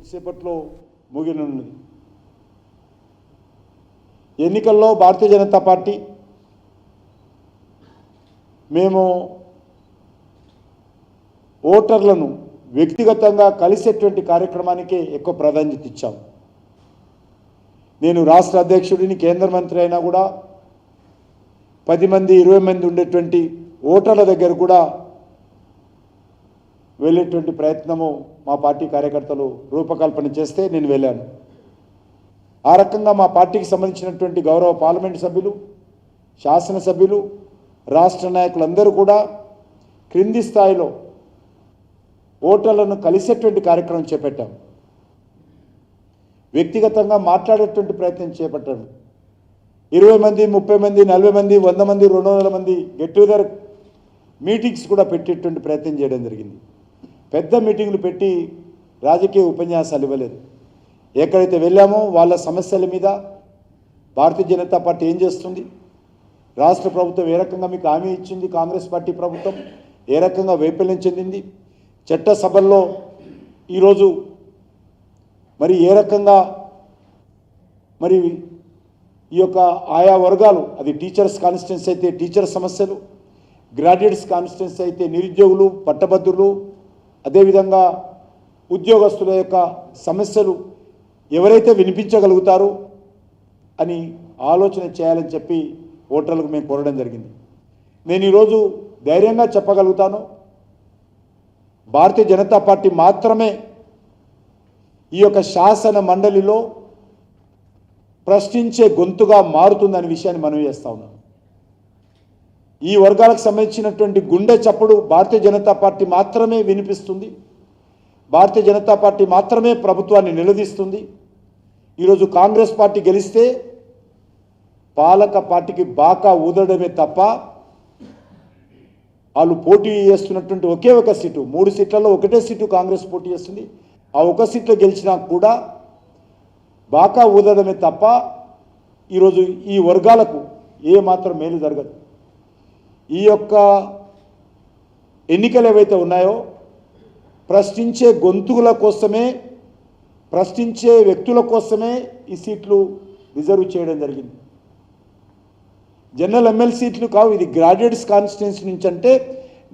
కొద్దిసేపట్లో ముగినున్నది. ఎన్నికల్లో భారతీయ జనతా పార్టీ మేము ఓటర్లను వ్యక్తిగతంగా కలిసేటువంటి కార్యక్రమానికే ఎక్కువ ప్రాధాన్యత ఇచ్చాము. నేను రాష్ట్ర అధ్యక్షుడిని, కేంద్ర మంత్రి అయినా కూడా 10 మంది 20 మంది ఉండేటువంటి ఓటర్ల దగ్గర కూడా వెళ్ళేటువంటి ప్రయత్నము మా పార్టీ కార్యకర్తలు రూపకల్పన చేస్తే నేను వెళ్ళాను. ఆ రకంగా మా పార్టీకి సంబంధించినటువంటి గౌరవ పార్లమెంటు సభ్యులు, శాసనసభ్యులు, రాష్ట్ర నాయకులందరూ కూడా క్రింది స్థాయిలో ఓటర్లను కలిసేటువంటి కార్యక్రమం చేపట్టాం. వ్యక్తిగతంగా మాట్లాడేటువంటి ప్రయత్నం చేపట్టాము. 20 మంది, 30 మంది, 40 మంది, 100 మంది, 200 మంది గెట్ టుగెదర్ మీటింగ్స్ కూడా పెట్టేటువంటి ప్రయత్నం చేయడం జరిగింది. పెద్ద మీటింగ్లు పెట్టి రాజకీయ ఉపన్యాసాలు ఇవ్వలేదు. ఎక్కడైతే వెళ్ళామో వాళ్ళ సమస్యల మీద భారతీయ జనతా పార్టీ ఏం చేస్తుంది, రాష్ట్ర ప్రభుత్వం ఏ రకంగా మీకు హామీ ఇచ్చింది, కాంగ్రెస్ పార్టీ ప్రభుత్వం ఏ రకంగా వైఫల్యం చెందింది, చట్టసభల్లో ఈరోజు మరి ఏ రకంగా మరి ఈ యొక్క ఆయా వర్గాలు, అది టీచర్స్ కాన్స్టిట్యున్సీ అయితే టీచర్ సమస్యలు, గ్రాడ్యుయేట్స్ కాన్స్టిట్యున్సీ అయితే నిరుద్యోగులు, పట్టభద్రులు, అదేవిధంగా ఉద్యోగస్తుల యొక్క సమస్యలు ఎవరైతే వినిపించగలుగుతారో అని ఆలోచన చేయాలని చెప్పి ఓటర్లకు మేము కోరడం జరిగింది. నేను ఈరోజు ధైర్యంగా చెప్పగలుగుతాను, భారతీయ జనతా పార్టీ మాత్రమే ఈ యొక్క శాసన మండలిలో ప్రశ్నించే గొంతుగా మారుతుందనే విషయాన్ని మనవి చేస్తా ఉన్నాను. ఈ వర్గాలకు సంబంధించినటువంటి గుండె చప్పుడు భారతీయ జనతా పార్టీ మాత్రమే వినిపిస్తుంది. భారతీయ జనతా పార్టీ మాత్రమే ప్రభుత్వాన్ని నిలదీస్తుంది. ఈరోజు కాంగ్రెస్ పార్టీ గెలిస్తే పాలక పార్టీకి బాకా ఊదడమే తప్ప వాళ్ళు పోటీ చేస్తున్నటువంటి ఒకే ఒక సీటు, 3 సీట్లలో ఒకటే సీటు కాంగ్రెస్ పోటీ చేస్తుంది. ఆ ఒక సీట్లో గెలిచినా కూడా బాకా ఊదడమే తప్ప ఈరోజు ఈ వర్గాలకు ఏ మాత్రం మేలు జరగదు. ఈ యొక్క ఎన్నికలు ఏవైతే ఉన్నాయో ప్రశ్నించే గొంతుల కోసమే, ప్రశ్నించే వ్యక్తుల కోసమే ఈ సీట్లు రిజర్వ్ చేయడం జరిగింది. జనరల్ ఎమ్మెల్యే సీట్లు కావు, ఇది గ్రాడ్యుయేట్స్ కాన్స్టిట్యున్సీ నుంచి. అంటే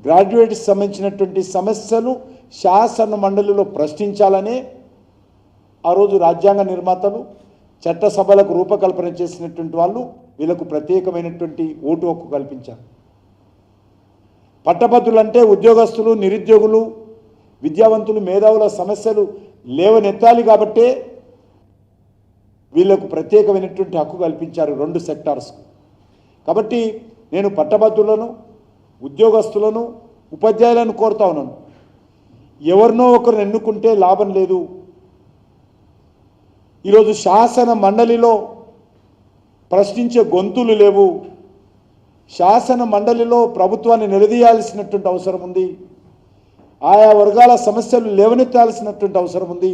గ్రాడ్యుయేట్స్ సంబంధించినటువంటి సమస్యలు శాసన మండలిలో ప్రశ్నించాలనే ఆ రోజు రాజ్యాంగ నిర్మాతలు, చట్టసభలకు రూపకల్పన చేసినటువంటి వాళ్ళు వీళ్ళకు ప్రత్యేకమైనటువంటి ఓటు హక్కు కల్పించారు. పట్టభద్రులు అంటే ఉద్యోగస్తులు, నిరుద్యోగులు, విద్యావంతులు, మేధావుల సమస్యలు లేవనెత్తాలి కాబట్టే వీళ్ళకు ప్రత్యేకమైనటువంటి హక్కు కల్పించారు 2 సెక్టార్స్కు. కాబట్టి నేను పట్టభద్రులను, ఉద్యోగస్తులను, ఉపాధ్యాయులను కోరుతా ఉన్నాను, ఎవరినో ఒకరిని ఎన్నుకుంటే లాభం లేదు. ఈరోజు శాసన మండలిలో ప్రశ్నించే గొంతులు లేవు. శాసన మండలిలో ప్రభుత్వాన్ని నిలదీయాల్సినటువంటి అవసరం ఉంది. ఆయా వర్గాల సమస్యలు లేవనెత్తాల్సినటువంటి అవసరం ఉంది.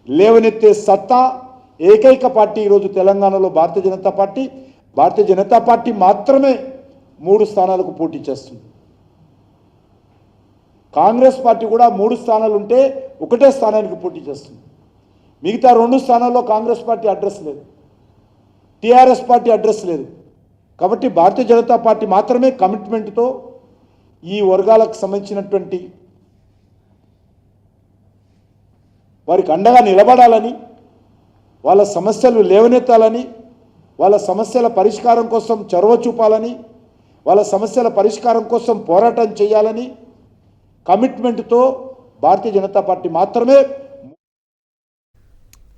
లేవనెత్తే సత్తా ఏకైక పార్టీ ఈరోజు తెలంగాణలో భారతీయ జనతా పార్టీ. భారతీయ జనతా పార్టీ మాత్రమే 3 స్థానాలకు పోటీ చేస్తుంది. కాంగ్రెస్ పార్టీ కూడా 3 స్థానాలు ఉంటే ఒకటే స్థానానికి పోటీ చేస్తుంది. మిగతా 2 స్థానాల్లో కాంగ్రెస్ పార్టీ అడ్రస్ లేదు, టీఆర్ఎస్ పార్టీ అడ్రస్ లేదు. కాబట్టి భారతీయ జనతా పార్టీ మాత్రమే కమిట్మెంట్తో ఈ వర్గాలకు సంబంధించినటువంటి వారికి అండగా నిలబడాలని, వాళ్ళ సమస్యలు లేవనెత్తాలని, వాళ్ళ సమస్యల పరిష్కారం కోసం చొరవ చూపాలని, వాళ్ళ సమస్యల పరిష్కారం కోసం పోరాటం చేయాలని కమిట్మెంట్తో భారతీయ జనతా పార్టీ మాత్రమే